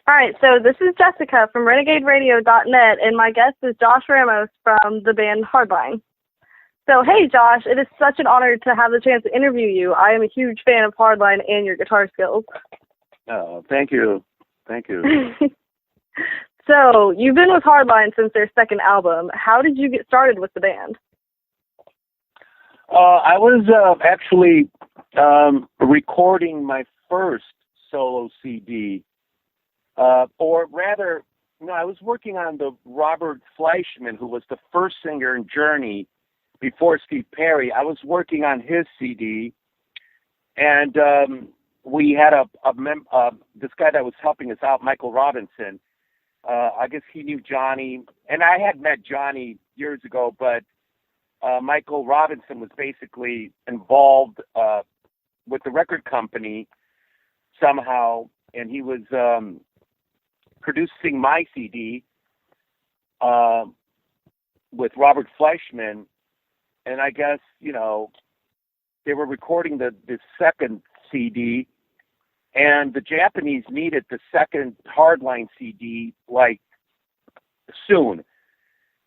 All right, so this is Jessica from RenegadeRadio.net, and my guest is Josh Ramos from the band Hardline. So, hey, Josh, it is such an honor to have the chance to interview you. I am a huge fan of Hardline and your guitar skills. Oh, thank you. Thank you. So, you've been with Hardline since their second album. How did you get started with the band? I was actually recording my first solo CD, or rather, no, I was working on the Robert Fleischman, who was the first singer in Journey before Steve Perry. I was working on his CD, and we had this guy that was helping us out, Michael Robinson. I guess he knew Johnny, and I had met Johnny years ago, but Michael Robinson was basically involved with the record company somehow, and he was producing my CD with Robert Fleischman, and I guess, they were recording the second CD, and the Japanese needed the second Hardline CD, like, soon.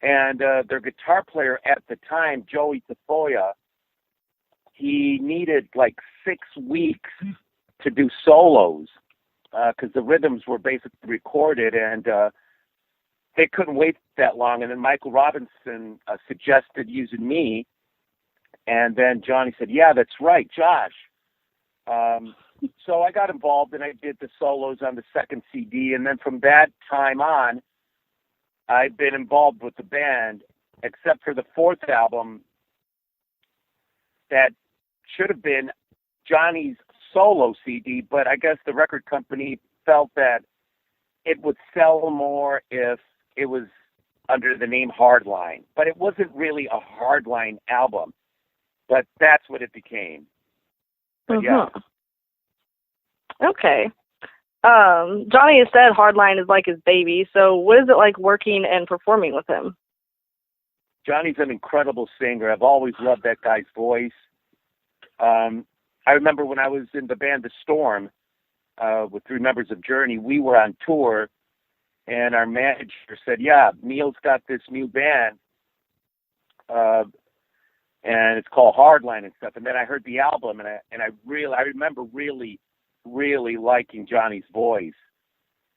And their guitar player at the time, Joey Tafoya, he needed like 6 weeks to do solos because the rhythms were basically recorded, and they couldn't wait that long. And then Michael Robinson suggested using me, and then Johnny said, "Yeah, that's right, Josh." So I got involved, and I did the solos on the second CD, and then from that time on, I've been involved with the band, except for the fourth album that should have been Johnny's solo CD, but I guess the record company felt that it would sell more if it was under the name Hardline. But it wasn't really a Hardline album, but that's what it became. But yeah. Okay. Johnny has said Hardline is like his baby, so what is it like working and performing with him? Johnny's an incredible singer. I've always loved that guy's voice. I remember when I was in the band The Storm with 3 members of Journey, we were on tour, and our manager said, "Yeah, Neil's got this new band, and it's called Hardline and stuff." And then I heard the album, and I remember really liking Johnny's voice.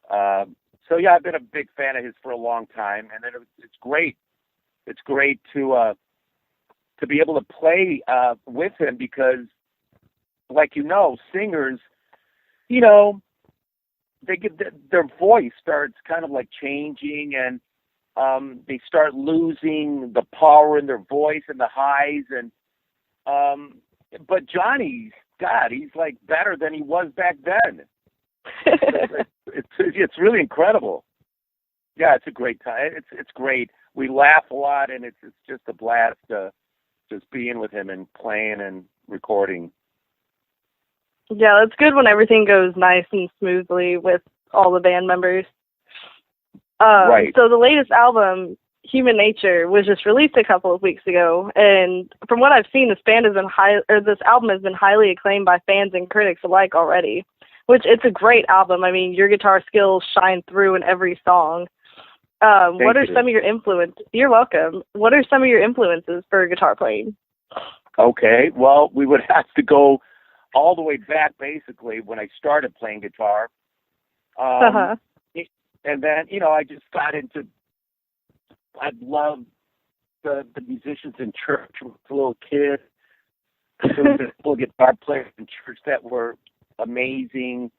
So yeah, I've been a big fan of his for a long time, and then it's great. It's great to be able to play with him because, like singers, they get their voice starts kind of like changing, and they start losing the power in their voice and the highs, and but Johnny's God, he's like better than he was back then. It's really incredible. Yeah, it's a great time. It's great. We laugh a lot, and it's just a blast just being with him and playing and recording. Yeah, it's good when everything goes nice and smoothly with all the band members. Right. So the latest album, Human Nature, was just released a couple of weeks ago, and from what I've seen, this album has been highly acclaimed by fans and critics alike already. Which it's a great album. I mean, your guitar skills shine through in every song. What are some of your influences? You're welcome. What are some of your influences for guitar playing? Okay, well, we would have to go all the way back, basically, when I started playing guitar. And then, I just got into, I loved the musicians in church when I was a little kid. There was a little guitar players in church that were amazing,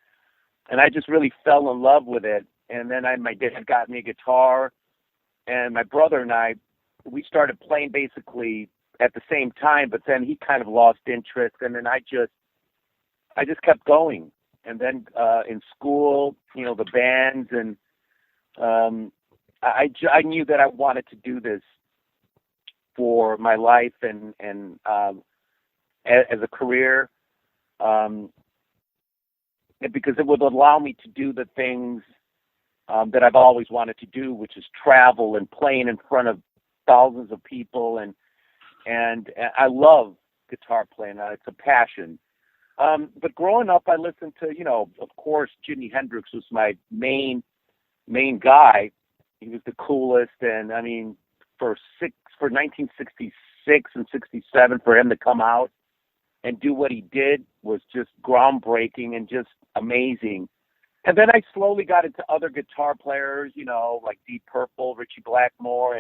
and I just really fell in love with it. And then my dad got me a guitar, and my brother and I, we started playing basically at the same time, but then he kind of lost interest, and then I just kept going. And then in school, the bands, and I knew that I wanted to do this for my life and as a career, because it would allow me to do the things that I've always wanted to do, which is travel and playing in front of thousands of people, and I love guitar playing. It's a passion. But growing up, I listened to, of course, Jimi Hendrix was my main guy. He was the coolest, and I mean, for 1966 and 67, for him to come out and do what he did was just groundbreaking and just amazing. And then I slowly got into other guitar players, like Deep Purple, Ritchie Blackmore,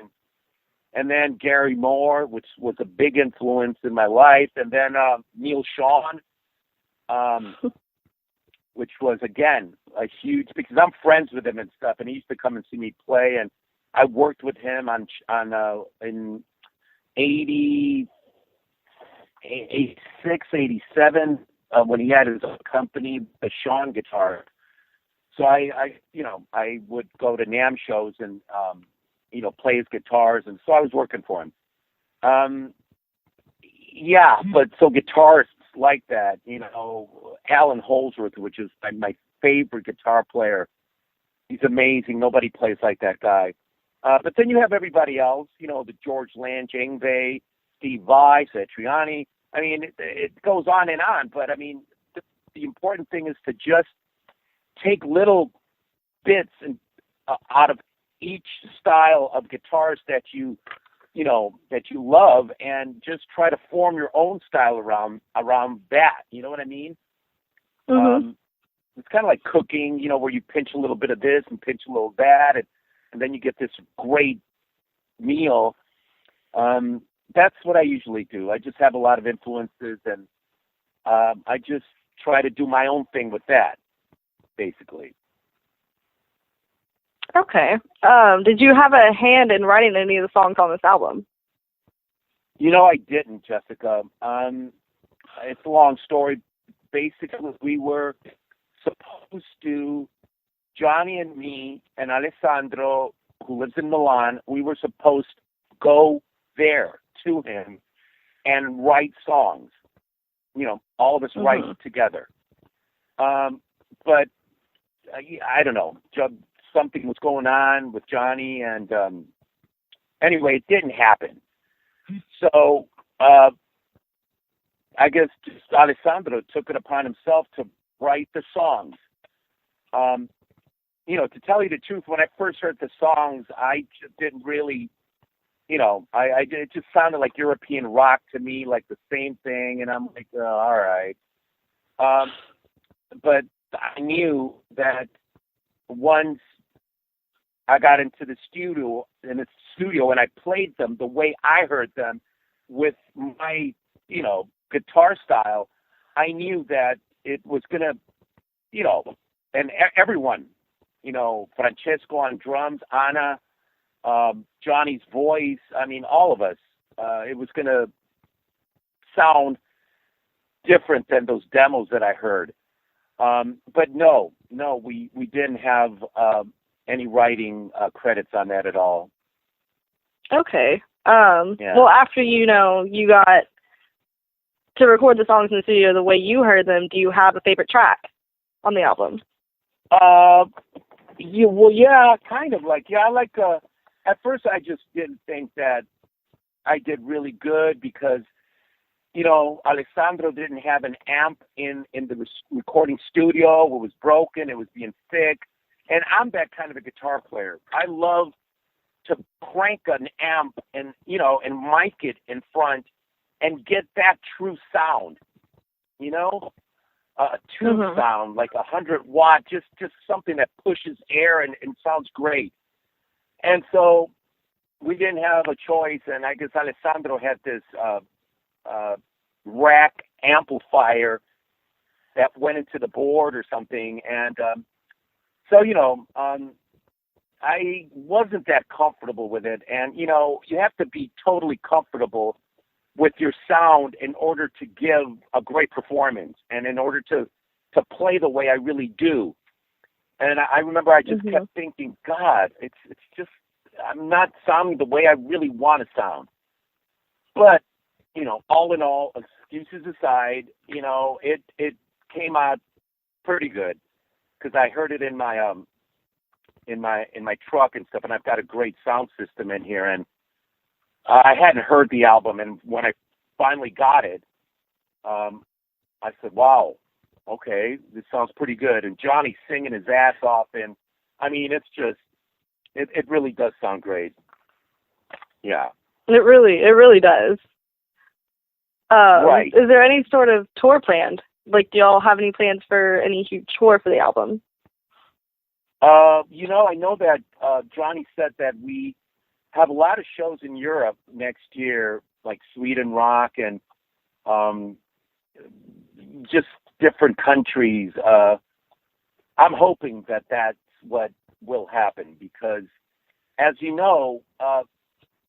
and then Gary Moore, which was a big influence in my life, and then Neil Sean, which was, again, a huge, because I'm friends with him and stuff, and he used to come and see me play, and I worked with him in 86, 87, when he had his own company, the Sean Guitar. So I would go to NAMM shows and, play his guitars, and so I was working for him. But so guitarists like that, Alan Holdsworth, which is my favorite guitar player. He's amazing. Nobody plays like that guy. But then you have everybody else, the George Land, Yngwie, Steve Vai, Satriani. I mean, it goes on and on. But, I mean, the important thing is to just take little bits out of each style of guitars that you love, and just try to form your own style around that. You know what I mean? Mm-hmm. It's kind of like cooking, where you pinch a little bit of this and pinch a little of that, and then you get this great meal. That's what I usually do. I just have a lot of influences, and I just try to do my own thing with that, basically. Okay. Did you have a hand in writing any of the songs on this album? I didn't, Jessica. It's a long story. Basically, we were supposed to, Johnny and me and Alessandro, who lives in Milan, we were supposed to go there to him and write songs. All of us write together. But I don't know. Something was going on with Johnny, and anyway, it didn't happen. So I guess just Alessandro took it upon himself to write the songs. To tell you the truth, when I first heard the songs, I just didn't really, it just sounded like European rock to me, like the same thing, and I'm like, all right. But I knew that once I got into the studio and I played them the way I heard them with my, guitar style, I knew that it was going to, and everyone, Francesco on drums, Anna, Johnny's voice, I mean, all of us, it was going to sound different than those demos that I heard. But no, we didn't have any writing credits on that at all. Okay. Well, after you got to record the songs in the studio the way you heard them, do you have a favorite track on the album? Yeah, kind of like, I like, at first I just didn't think that I did really good because, Alessandro didn't have an amp in the recording studio. It was broken. It was being thick. And I'm that kind of a guitar player. I love to crank an amp and mic it in front and get that true sound, a tube sound, like 100-watt, just something that pushes air and sounds great. And so we didn't have a choice, and I guess Alessandro had this rack amplifier that went into the board or something, and so, I wasn't that comfortable with it, and, you have to be totally comfortable with your sound in order to give a great performance and in order to play the way I really do. And I remember I just kept thinking, God, it's just, I'm not sounding the way I really want to sound. But, all in all, excuses aside, it came out pretty good because I heard it in my truck and stuff, and I've got a great sound system in here, and I hadn't heard the album, and when I finally got it, I said, wow, okay, this sounds pretty good. And Johnny's singing his ass off, and I mean, it's just, it really does sound great. Yeah. It really does. Right. Is there any sort of tour planned? Like, do y'all have any plans for any huge tour for the album? I know that Johnny said that we have a lot of shows in Europe next year, like Sweden Rock and just different countries. I'm hoping that that's what will happen because, as you know,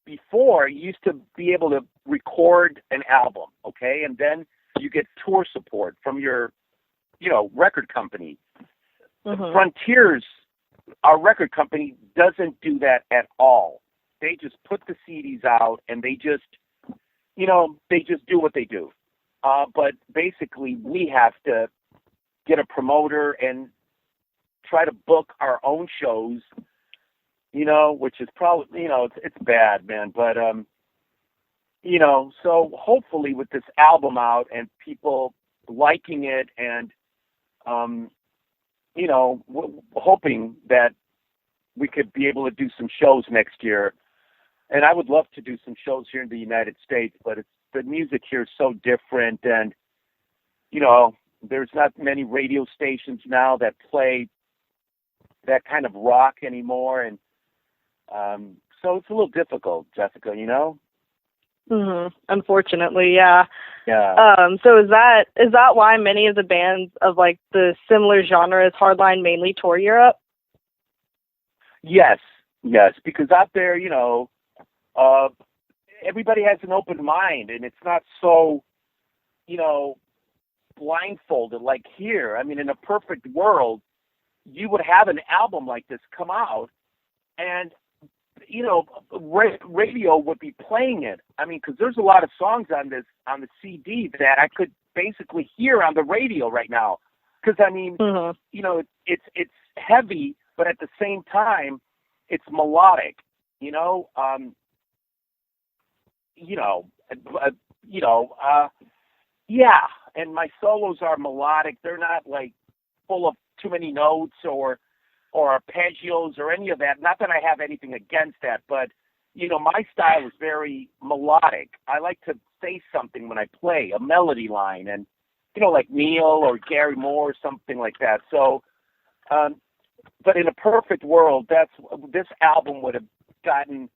before you used to be able to record an album, okay, and then you get tour support from your, record company. Mm-hmm. Frontiers, our record company, doesn't do that at all. They just put the CDs out and they just do what they do. But basically, we have to get a promoter and try to book our own shows, which is probably, it's bad, man. But, so hopefully with this album out and people liking it and, hoping that we could be able to do some shows next year. And I would love to do some shows here in the United States, but the music here is so different. And, there's not many radio stations now that play that kind of rock anymore. And so it's a little difficult, Jessica, Mm-hmm. Unfortunately, yeah. Yeah. So is that why many of the bands of like the similar genre as Hardline mainly tour Europe? Yes, because out there, everybody has an open mind, and it's not so, blindfolded like here. I mean, in a perfect world, you would have an album like this come out, and radio would be playing it. I mean, because there's a lot of songs on the CD that I could basically hear on the radio right now. Because I mean, mm-hmm. It's heavy, but at the same time, it's melodic. Yeah. And my solos are melodic. They're not like full of too many notes or arpeggios or any of that. Not that I have anything against that, but my style is very melodic. I like to say something when I play, a melody line, and like Neil or Gary Moore or something like that. So, but in a perfect world, this album would have gotten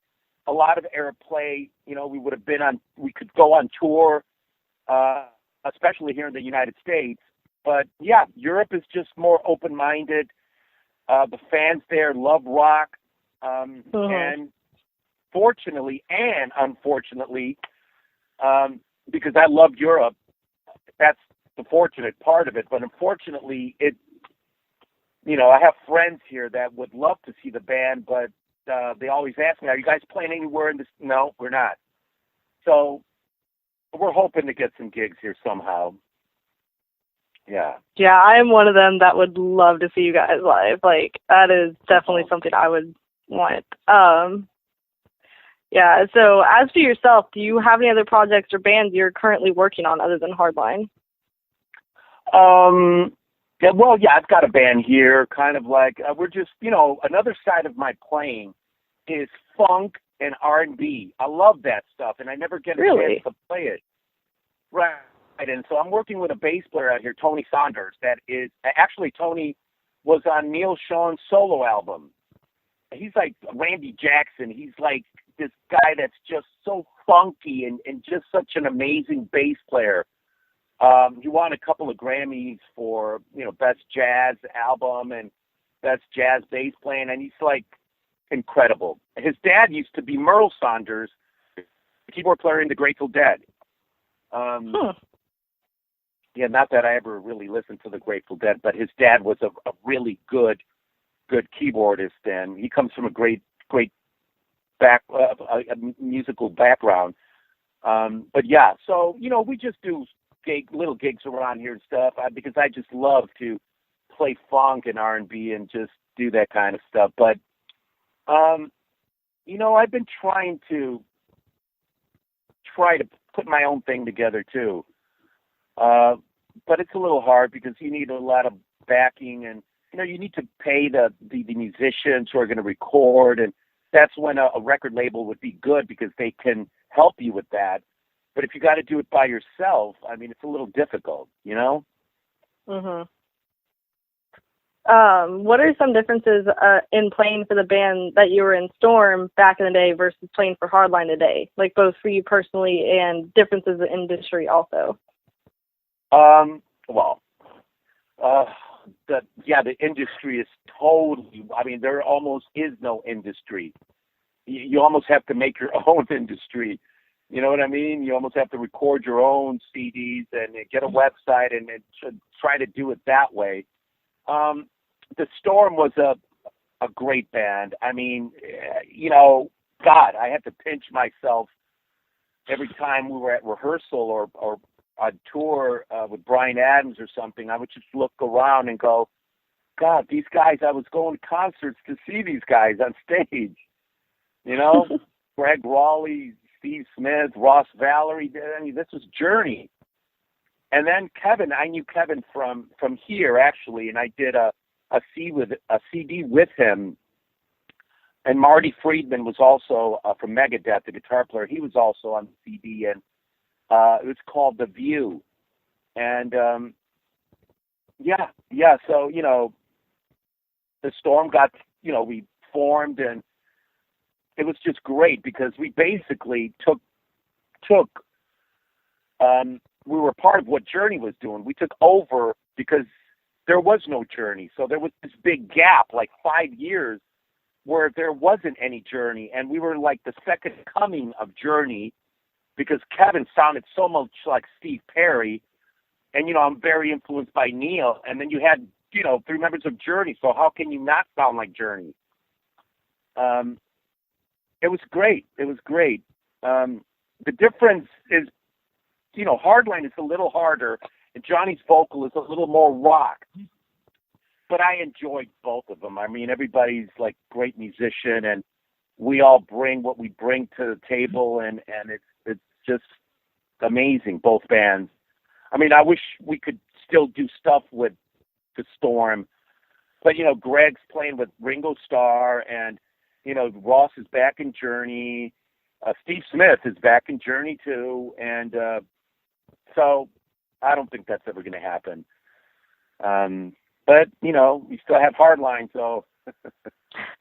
a lot of airplay. We could go on tour, especially here in the United States. But yeah, Europe is just more open-minded. The fans there love rock, and fortunately and unfortunately, because I love Europe, that's the fortunate part of it. But unfortunately, I have friends here that would love to see the band, but they always ask me, "Are you guys playing anywhere in this?" No, we're not. So we're hoping to get some gigs here somehow. Yeah. Yeah, I am one of them that would love to see you guys live. Like, that is definitely something I would want. Yeah, so as for yourself, do you have any other projects or bands you're currently working on other than Hardline? Yeah, I've got a band here, kind of like, we're just, another side of my playing is funk and R&B. I love that stuff, and I never get a chance to play it. Right. And so I'm working with a bass player out here, Tony Saunders, actually Tony was on Neil Sean's solo album. He's like Randy Jackson. He's like this guy that's just so funky and just such an amazing bass player. He won a couple of Grammys for, Best Jazz Album and Best Jazz Bass Playing, and he's like incredible. His dad used to be Merle Saunders, the keyboard player in the Grateful Dead. Yeah, not that I ever really listened to the Grateful Dead, but his dad was a really good keyboardist, and he comes from a great a musical background. But yeah, so we just do little gigs around here and stuff because I just love to play funk and R&B and just do that kind of stuff. But I've been trying to put my own thing together too. but it's a little hard because you need a lot of backing, and you need to pay the musicians who are going to record, and that's when a record label would be good because they can help you with that. But if you got to do it by yourself, I mean, it's a little difficult, Mhm. What are some differences in playing for the band that you were in Storm back in the day versus playing for Hardline today? Like both for you personally and differences in industry also. Well, the industry is totally. I mean, there almost is no industry. You almost have to make your own industry. You know what I mean? You almost have to record your own CDs and get a website and try to do it that way. The Storm was a great band. I mean, God, I had to pinch myself every time we were at rehearsal or on tour with Bryan Adams or something. I would just look around and go, God, these guys, I was going to concerts to see these guys on stage. Greg Raleigh, Steve Smith, Ross Valerie. I mean, this was Journey. And then Kevin, I knew Kevin from here, actually, and I did a CD with him. And Marty Friedman was also from Megadeth, the guitar player. He was also on the CD, and it was called The View. And, so, the Storm got, we formed, and it was just great because we basically took we were part of what Journey was doing. We took over because there was no Journey. So there was this big gap, like 5 years, where there wasn't any Journey. And we were like the second coming of Journey because Kevin sounded so much like Steve Perry. And, I'm very influenced by Neil. And then you had, 3 members of Journey. So how can you not sound like Journey? It was great. It was great. The difference is, Hardline is a little harder, and Johnny's vocal is a little more rock. But I enjoyed both of them. I mean, everybody's like great musician, and we all bring what we bring to the table, and it's just amazing, both bands. I mean, I wish we could still do stuff with the Storm, but Greg's playing with Ringo Starr, and Ross is back in Journey. Steve Smith is back in Journey too, and so I don't think that's ever going to happen. But we still have Hardline, so.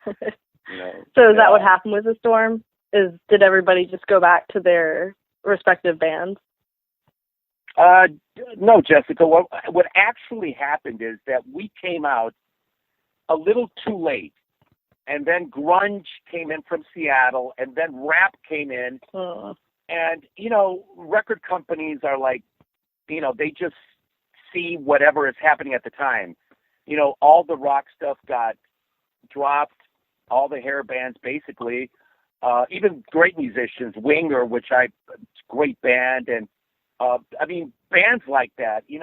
So is that what happened with the Storm? Did everybody just go back to their respective bands? No, Jessica. What actually happened is that we came out a little too late. And then grunge came in from Seattle, and then rap came in. And, record companies are like, they just see whatever is happening at the time. All the rock stuff got dropped, all the hair bands basically, even great musicians, Winger, great band. And, bands like that, we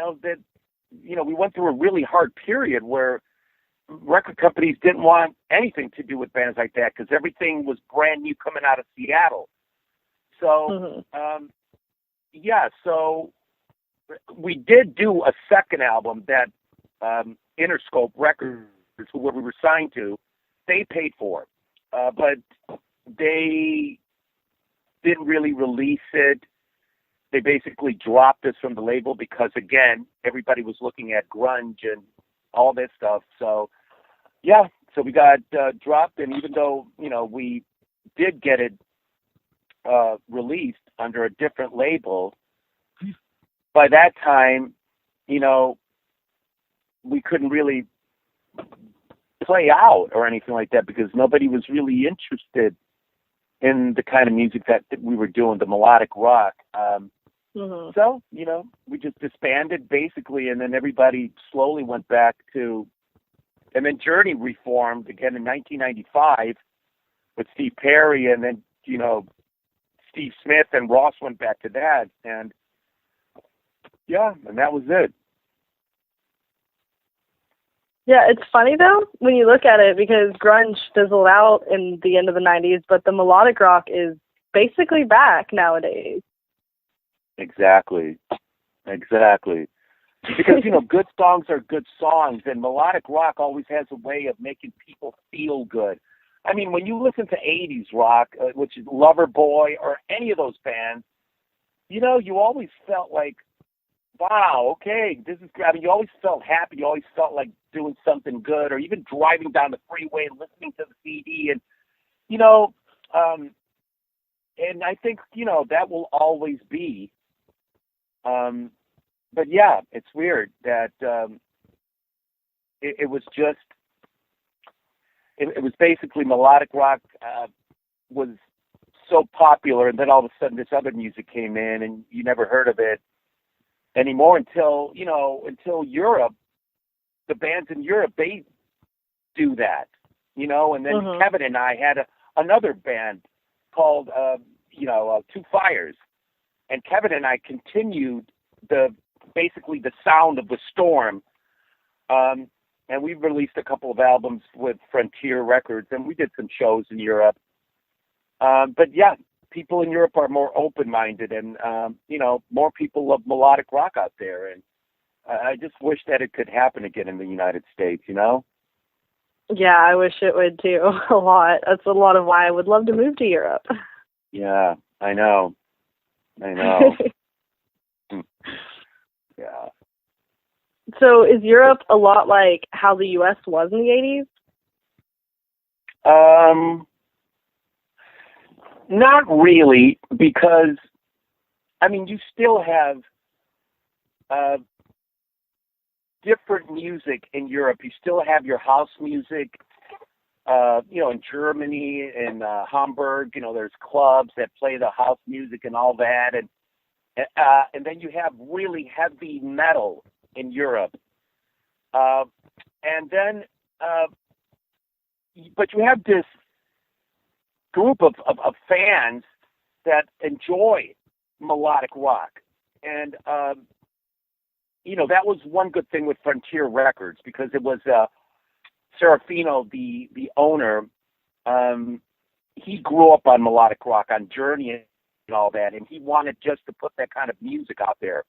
went through a really hard period where record companies didn't want anything to do with bands like that because everything was brand new coming out of Seattle. So, so we did do a second album that Interscope Records, where we were signed to, they paid for, but they didn't really release it. They basically dropped us from the label because, again, everybody was looking at grunge and all this stuff. So, so we got dropped, and even though, we did get it released under a different label, by that time, we couldn't really play out or anything like that because nobody was really interested in the kind of music that we were doing, the melodic rock. So, we just disbanded basically, and then everybody slowly went back to, and then Journey reformed again in 1995 with Steve Perry, and then, Steve Smith and Ross went back to that, and and that was it. Yeah, it's funny though when you look at it because grunge fizzled out in the end of the 90s, but the melodic rock is basically back nowadays. Exactly. Because, you know, good songs are good songs, and melodic rock always has a way of making people feel good. I mean, when you listen to 80s rock, which is Loverboy or any of those bands, you know, you always felt like, wow, okay, this is great. I mean, you always felt happy. You always felt like doing something good, or even driving down the freeway and listening to the CD. And, you know, and I think, you know, that will always be. But yeah, it's weird that it was just, it was basically melodic rock was so popular, and then all of a sudden this other music came in, and you never heard of it anymore until, you know, until Europe. The bands in Europe, they do that, you know. And then Kevin and I had another band called, Two Fires, and Kevin and I continued basically the sound of the Storm. And we released a couple of albums with Frontier Records, and we did some shows in Europe. But yeah, people in Europe are more open-minded, and, you know, more people love melodic rock out there. And I just wish that it could happen again in the United States, you know? Yeah, I wish it would too, a lot. That's a lot of why I would love to move to Europe. Yeah, I know. Yeah. So is Europe a lot like how the U.S. was in the 80s? Not really, because, I mean, you still have different music in Europe. You still have your house music, you know, in Germany and Hamburg. You know, there's clubs that play the house music and all that. And then you have really heavy metal in Europe. And then, but you have this group of fans that enjoy melodic rock. And, you know, that was one good thing with Frontier Records, because it was Serafino, the owner. He grew up on melodic rock, on Journey and all that, and he wanted just to put that kind of music out there.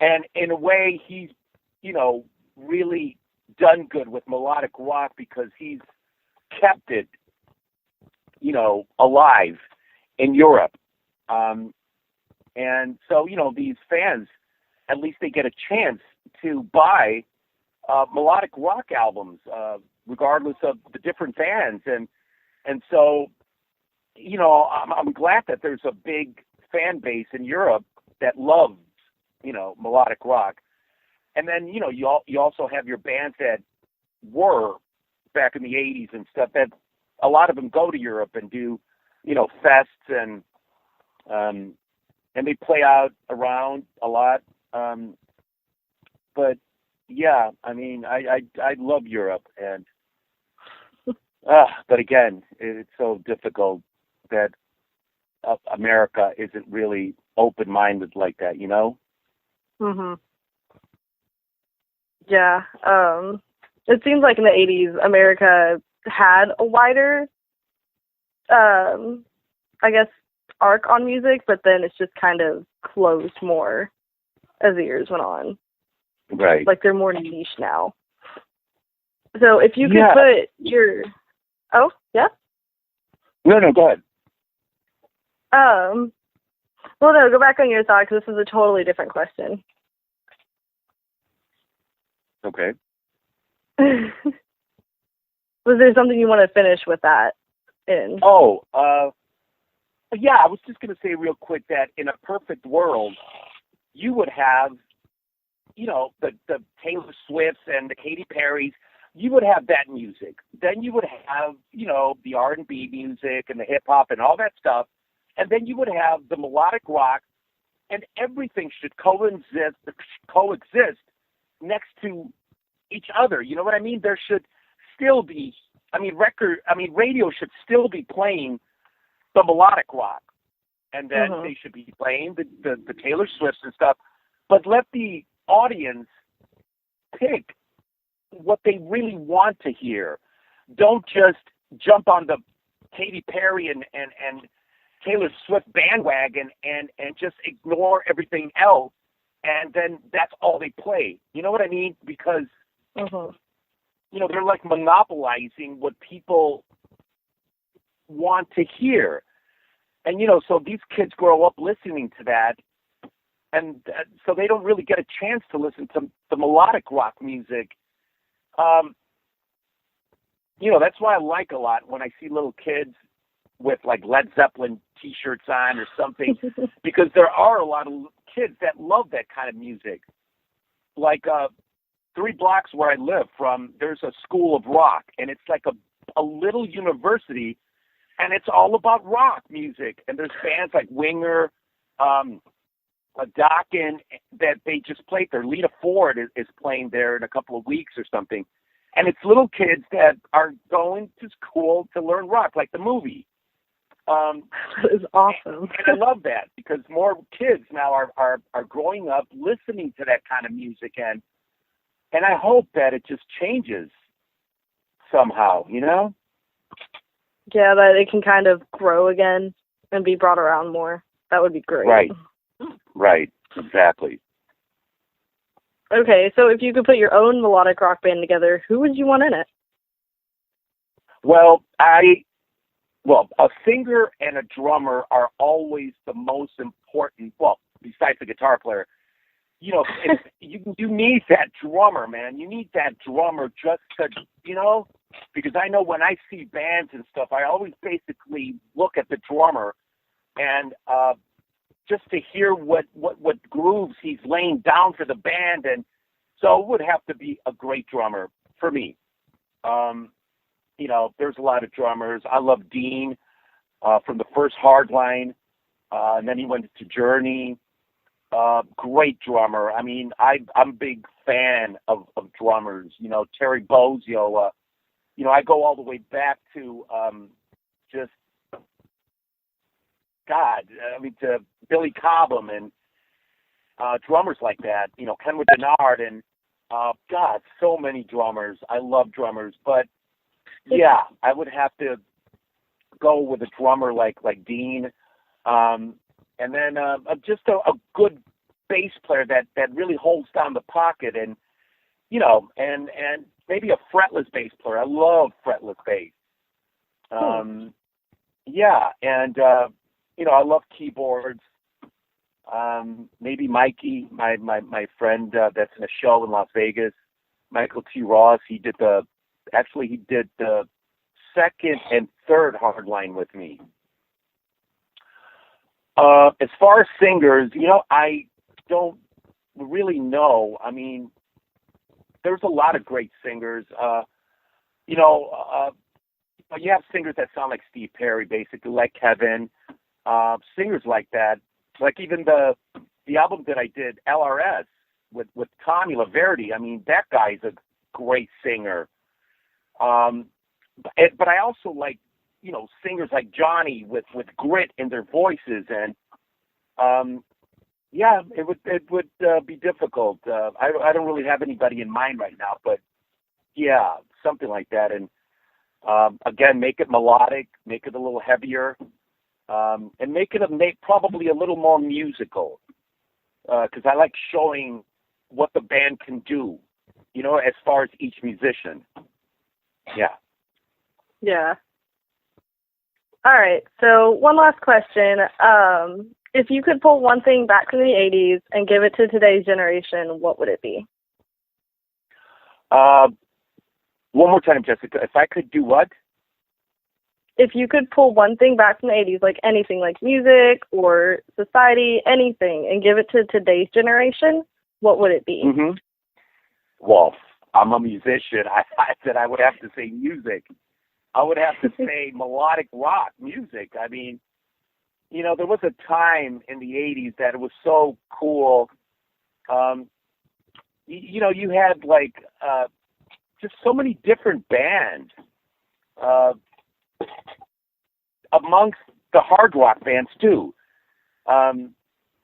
And in a way, he's, you know, really done good with melodic rock, because he's kept it, you know, alive in Europe. And so, you know, these fans, at least they get a chance to buy melodic rock albums, regardless of the different bands. And so, you know, I'm glad that there's a big fan base in Europe that loves, you know, melodic rock. And then, you know, you also have your bands that were back in the 80s and stuff, that a lot of them go to Europe and do, you know, fests, and they play out around a lot. But yeah, I mean, I love Europe, and but again, it's so difficult that America isn't really open-minded like that, you know? Yeah. It seems like in the 80s, America had a wider, I guess, arc on music, but then it's just kind of closed more as the years went on. Right. Like they're more niche now. So if you could put your... Oh, yeah? No, go ahead. Well, no, go back on your thought, because this is a totally different question. Okay. Was there something you want to finish with that in? Oh, yeah, I was just going to say real quick that in a perfect world, you would have, you know, the Taylor Swifts and the Katy Perrys. You would have that music. Then you would have, you know, the R&B music and the hip-hop and all that stuff. And then you would have the melodic rock, and everything should coexist next to each other. You know what I mean? There should still be, radio should still be playing the melodic rock, and then they should be playing the Taylor Swifts and stuff. But let the audience pick what they really want to hear. Don't just jump on the Katy Perry and Taylor Swift bandwagon and just ignore everything else and then that's all they play. You know what I mean? Because, they're like monopolizing what people want to hear. And, so these kids grow up listening to that, and so they don't really get a chance to listen to the melodic rock music. That's why I like a lot when I see little kids with like Led Zeppelin T-shirts on or something, because there are a lot of kids that love that kind of music. Like 3 blocks where I live from, there's a school of rock, and it's like a little university, and it's all about rock music. And there's bands like Winger, Dokken, that they just played there. Lita Ford is playing there in a couple of weeks or something. And it's little kids that are going to school to learn rock, like the movie. That is awesome. And I love that, because more kids now are growing up listening to that kind of music, and I hope that it just changes somehow, Yeah, that it can kind of grow again and be brought around more. That would be great. Right, exactly. Okay, so if you could put your own melodic rock band together, who would you want in it? Well, a singer and a drummer are always the most important, well, besides the guitar player. You need that drummer, man. You need that drummer just to, because I know when I see bands and stuff, I always basically look at the drummer and just to hear what grooves he's laying down for the band. And so it would have to be a great drummer for me. There's a lot of drummers. I love Dean from the first Hardline, and then he went to Journey. Great drummer. I mean, I'm a big fan of drummers. Terry Bozzio. I go all the way back to to Billy Cobham and drummers like that. Kenwood Denard and so many drummers. I love drummers, but yeah, I would have to go with a drummer like Dean, and then just a good bass player that really holds down the pocket, and and maybe a fretless bass player. I love fretless bass. Yeah, and I love keyboards. Maybe Mikey, my friend that's in a show in Las Vegas, Michael T. Ross. He did the second and third Hardline with me. As far as singers, I don't really know. I mean, there's a lot of great singers. You have singers that sound like Steve Perry, basically, like Kevin. Singers like that, like even the album that I did, LRS, with Tommy Laverty. I mean, that guy's a great singer. But I also like, singers like Johnny with grit in their voices, and it would be difficult. I don't really have anybody in mind right now, but yeah, something like that. And again, make it melodic, make it a little heavier, and make probably a little more musical, because I like showing what the band can do, as far as each musician. Yeah. Yeah. All right. So one last question. If you could pull one thing back from the 80s and give it to today's generation, what would it be? One more time, Jessica. If I could do what? If you could pull one thing back from the 80s, like anything, like music or society, anything, and give it to today's generation, what would it be? Mm-hmm. Well, I'm a musician. I said I would have to say music. I would have to say melodic rock music. I mean, there was a time in the 80s that it was so cool. You had like just so many different bands amongst the hard rock bands too.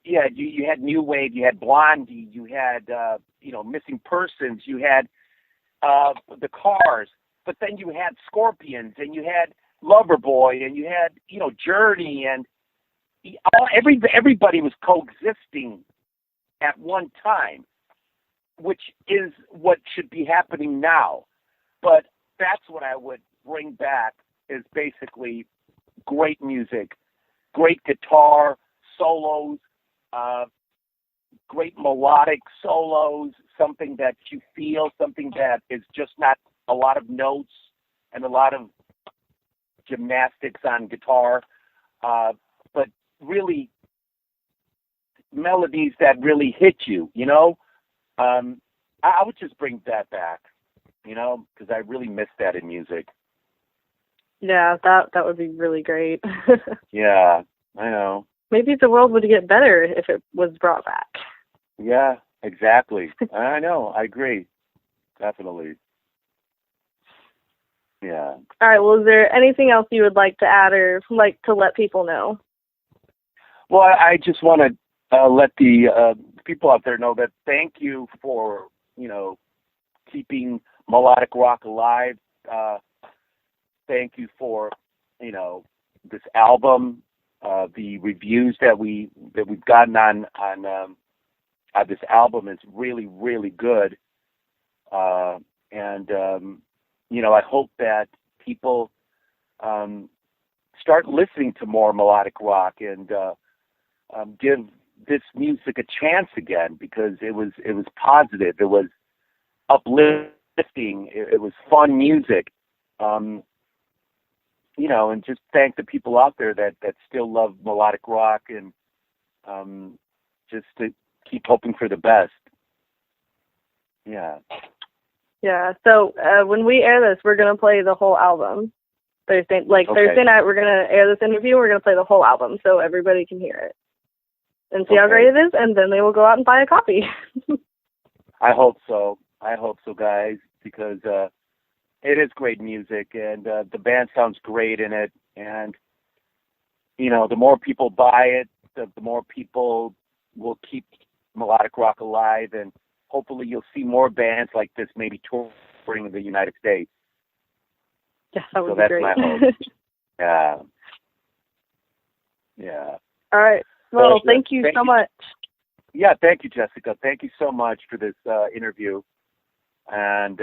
You had New Wave, you had Blondie, you had Missing Persons, you had the Cars, but then you had Scorpions, and you had Loverboy, and you had Journey, and everybody was coexisting at one time, which is what should be happening now. But that's what I would bring back, is basically great music, great guitar solos, great melodic solos, something that you feel, something that is just not a lot of notes and a lot of gymnastics on guitar, but really melodies that really hit you, you know? I would just bring that back, you know, because I really miss that in music. Yeah, that would be really great. Yeah, I know. Maybe the world would get better if it was brought back. Yeah, exactly. I know. I agree. Definitely. Yeah. All right. Well, is there anything else you would like to add or like to let people know? Well, I just want to let the people out there know that thank you for, you know, keeping melodic rock alive. Thank you for, you know, this album, the reviews that we've gotten on this album is really, really good. And you know, I hope that people start listening to more melodic rock and give this music a chance again, because it was positive, it was uplifting, it was fun music. You know, and just thank the people out there that still love melodic rock, and just to keep hoping for the best. Yeah. Yeah. So when we air this, we're gonna play the whole album. Thursday night, we're gonna air this interview. We're gonna play the whole album so everybody can hear it and see how great it is, and then they will go out and buy a copy. I hope so. I hope so, guys, because it is great music, and the band sounds great in it. And you know, the more people buy it, the more people will keep melodic rock alive, and hopefully you'll see more bands like this maybe touring in the United States. Yeah, that would so be that's great. my hope. Yeah. Yeah. All right. Well, thank you so much. Yeah, thank you, Jessica. Thank you so much for this interview. And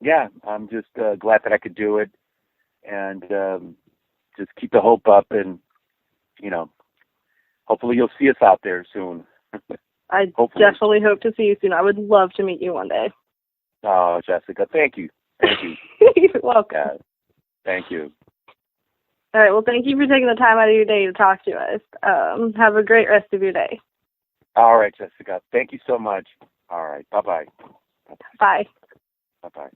yeah, I'm just glad that I could do it, and just keep the hope up, and you know, hopefully you'll see us out there soon. I definitely hope to see you soon. I would love to meet you one day. Oh, Jessica, thank you. Thank you. You're welcome. Yeah, thank you. All right. Well, thank you for taking the time out of your day to talk to us. Have a great rest of your day. All right, Jessica. Thank you so much. All right. Bye-bye. Bye. Bye-bye.